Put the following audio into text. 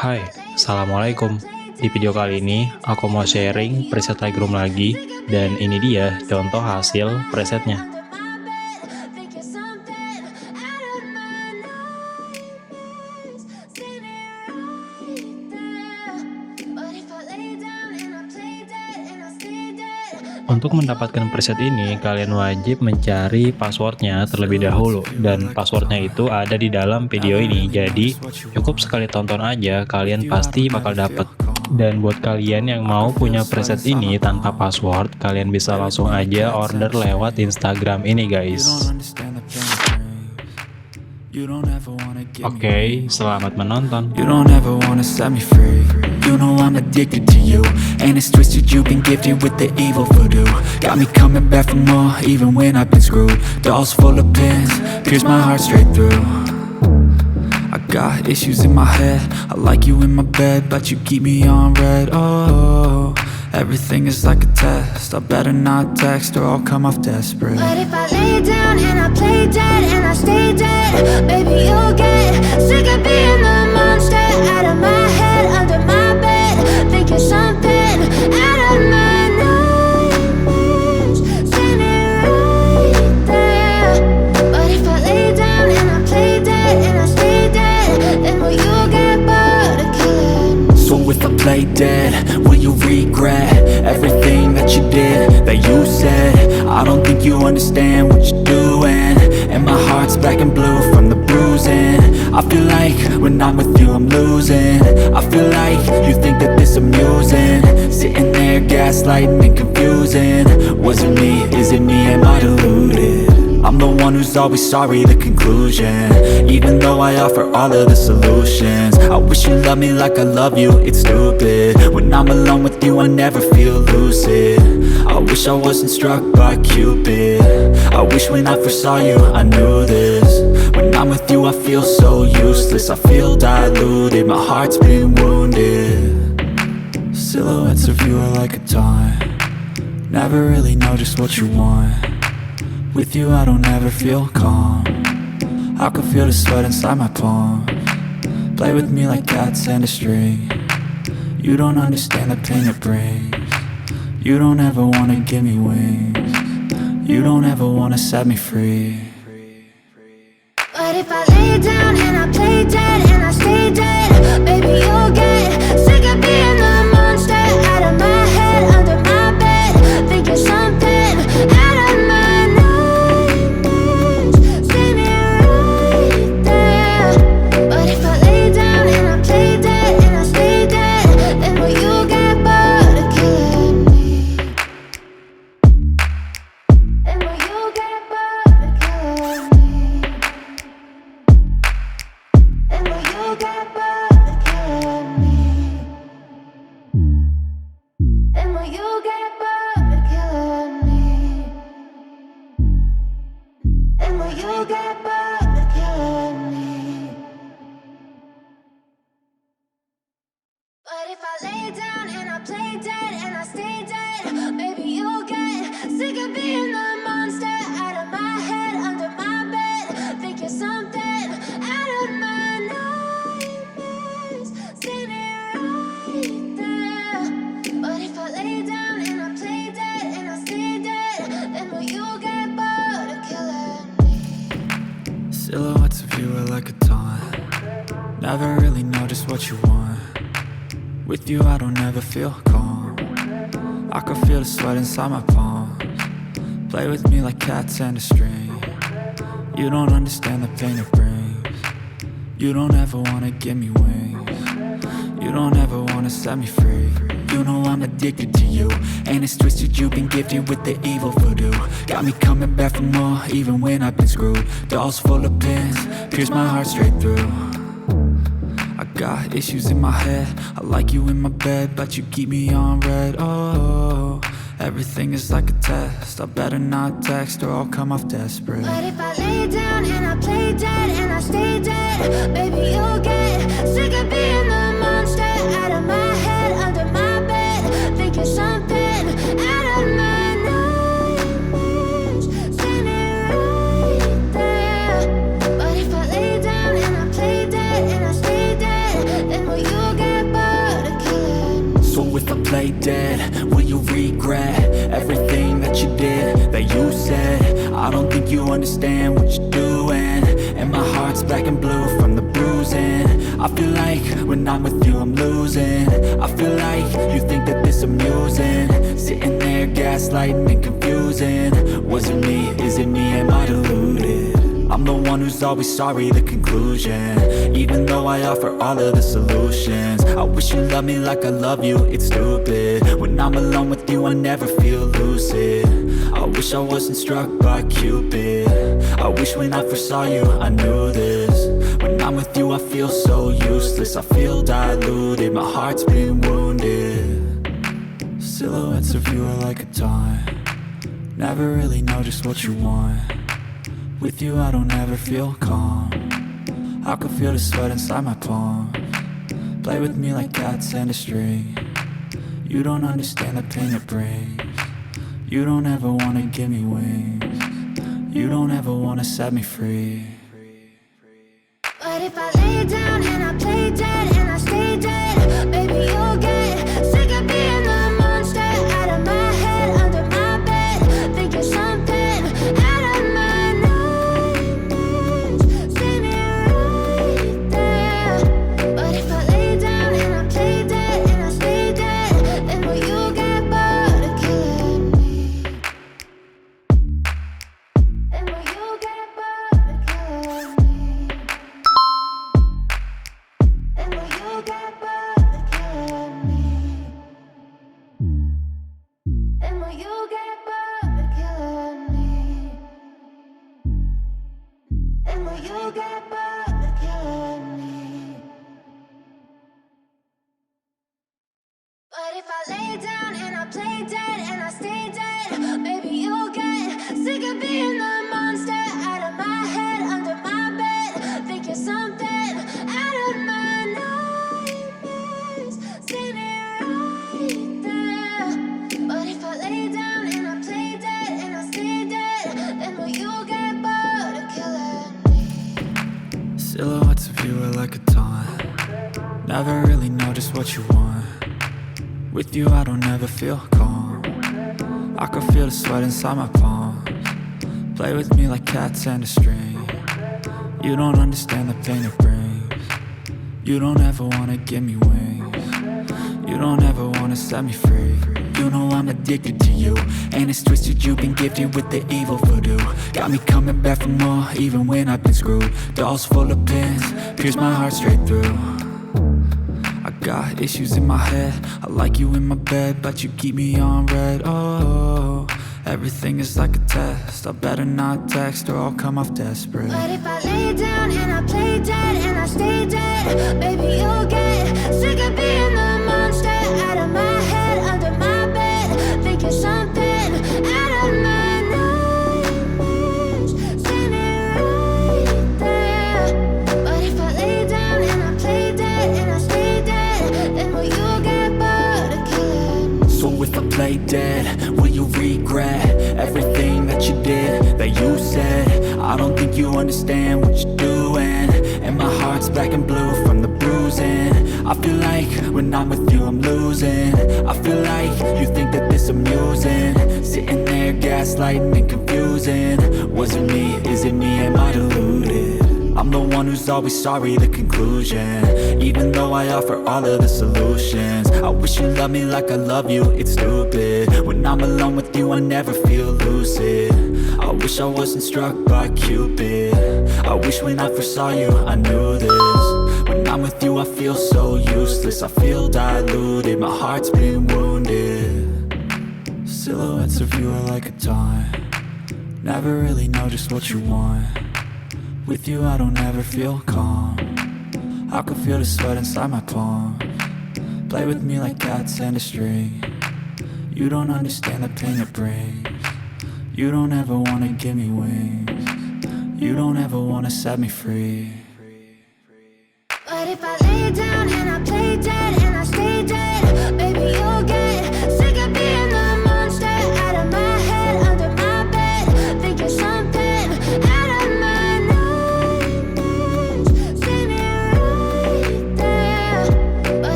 Hai, Assalamualaikum. Di video kali ini, aku mau sharing preset Lightroom lagi, dan ini dia contoh hasil presetnya. Untuk mendapatkan preset ini, kalian wajib mencari passwordnya terlebih dahulu, dan passwordnya itu ada di dalam video ini, jadi cukup sekali tonton aja, kalian pasti bakal dapet. Dan buat kalian yang mau punya preset ini tanpa password, kalian bisa langsung aja order lewat Instagram ini guys. Oke, selamat menonton. You don't ever wanna set me free. You know I'm addicted to you, and it's twisted. You've been gifted with the evil voodoo. Got me coming back for more, even when I've been screwed. Dolls full of pins, pierce my heart straight through. I got issues in my head. I like you in my bed, but you keep me on red. Oh, everything is like a test. I better not text or I'll come off desperate. But if I lay down and I play dead and I stay dead, baby, you'll get sick of being the monster out of my head, under my bed, thinking something out of my nightmares, standing right there. But if I lay down and I play dead and I stay dead, then will you get bored of killing me? So if I play dead, will you regret everything that you did, that you said? I don't think you understand what you're doing, and my heart's black and blue from the bruising. I feel like when I'm with you I'm losing. I feel like you think that this amusing, sitting there gaslighting and confusing. Was it me? Is it me? Am I deluded? I'm the one who's always sorry, the conclusion. Even though I offer all of the solutions, I wish you loved me like I love you, it's stupid. When I'm alone with you I never feel lucid. I wish I wasn't struck by Cupid. I wish when I first saw you I knew this. When I'm with you I feel so useless, I feel diluted, my heart's been wounded. Silhouettes of you are like a taunt. Never really know just what you want. With you I don't ever feel calm. I can feel the sweat inside my palms. Play with me like cats and a string. You don't understand the pain it brings. You don't ever wanna give me wings. You don't ever wanna set me free. But if I lay down and I play dead and I stay dead, baby, you'll get sick of being the monster out of my head, under my bed, thinking something out of my nightmares, standing right there. But if I lay down and I play dead and I stay dead, then will you get bored of killing me? Then will you get bored of killing me? And will you get bored of killing me? And will you get bored of killing me? And will you get bored of killing me? But if I lay down and I play dead and I stay dead, baby, you'll get sick of being the monster out of my head, under my bed, thinking something out of my nightmares, standing right there. But if I lay down and I play dead and I stay dead, then will you get bored of killing me? Silhouettes of you are like a taunt. Never really know just what you want. With you I don't ever feel calm. I can feel the sweat inside my palms. Play with me like cats and a string. You don't understand the pain it brings. You don't ever wanna give me wings. You don't ever wanna set me free. You know I'm addicted to you, and it's twisted. You've been gifted with the evil voodoo. Got me coming back for more, even when I've been screwed. Dolls full of pins, pierce my heart straight through. I got issues in my head. I like you in my bed, but you keep me on red. Oh, everything is like a test. I better not text or I'll come off desperate. But if I lay down and I play dead and I stay dead, baby, you'll get sick of being the monster out of my head, under my bed, thinking something out of my nightmares, standing right there. But if I lay down and I play dead and I stay dead, then will you play dead, will you regret everything that you did, that you said? I don't think you understand what you're doing, and my heart's black and blue from the bruising. I feel like when I'm with you I'm losing. I feel like you think that this amusing, sitting there gaslighting and confusing. Was it me? Is it me? Am I deluded? I'm the one who's always sorry, the conclusion. Even though I offer all of the solutions, I wish you loved me like I love you, it's stupid. When I'm alone with you I never feel lucid. I wish I wasn't struck by Cupid. I wish when I first saw you I knew this. When I'm with you I feel so useless, I feel diluted, my heart's been wounded. Silhouettes of you are like a taunt, never really know just what you want. With you I don't ever feel calm, I can feel the sweat inside my palms. Play with me like cats and a string. You don't understand the pain it brings. You don't ever wanna give me wings. You don't ever wanna set me free. But if I lay down and I play dead and I stay dead, baby you'll get sick of being the monster out of my head, under my bed, thinking something out of my nightmares, standing right there. But if I lay down and I play dead and I stay dead, then will you get bored of killing me? Then will you get bored of killing me? And will you get bored of killing me? And will you get bored of killing me? And will you get bored of killing me? But if I lay down and I play dead and I stay dead, baby you'll get sick of being the monster out of my head, under my bed, thinking something out of my nightmares, standing right there. But if I lay down and I play dead and I stay dead, then will you get bored of killing me? Silhouettes of you are like a taunt, never really know just what you want. With you I don't ever feel calm, I can feel the sweat inside my palms. Play with me like cats and a string. You don't understand the pain it brings. You don't ever wanna give me wings. You don't ever wanna set me free. You know I'm addicted to you, and it's twisted, you've been gifted with the evil voodoo. Got me coming back for more, even when I've been screwed. Dolls full of pins, pierce my heart straight through. I got issues in my head, I like you in my bed, but you keep me on red. Oh, everything is like a test, I better not text or I'll come off desperate. But if I lay down and I play dead and I stay dead, baby you'll get sick of being the monster out of my head, under my bed, thinking something out of my nightmares, standing right there. But if I lay down and I play dead and I stay dead, then will you get bored of killing me? So if I play dead, will you regret everything that you did, that you said? I don't think you understand what you're doing, and my heart's black and blue from the bruising. I feel like when I'm with you I'm losing. I feel like you think that this amusing, sitting there gaslighting and confusing. Was it me? Is it me? Am I deluded? I'm the one who's always sorry, the conclusion. Even though I offer all of the solutions, I wish you loved me like I love you, it's stupid. When I'm alone with you I never feel lucid. I wish I wasn't struck by Cupid. I wish when I first saw you I knew this. When I'm with you I feel so useless, I feel diluted, my heart's been wounded. Silhouettes of you are like a taunt, never really know just what you want. With you I don't ever feel calm, I can feel the sweat inside my palms. Play with me like cats and a string. You don't understand the pain it brings. You don't ever wanna give me wings. You don't ever wanna set me free. But if I lay down and I play dead and I stay dead, baby you'll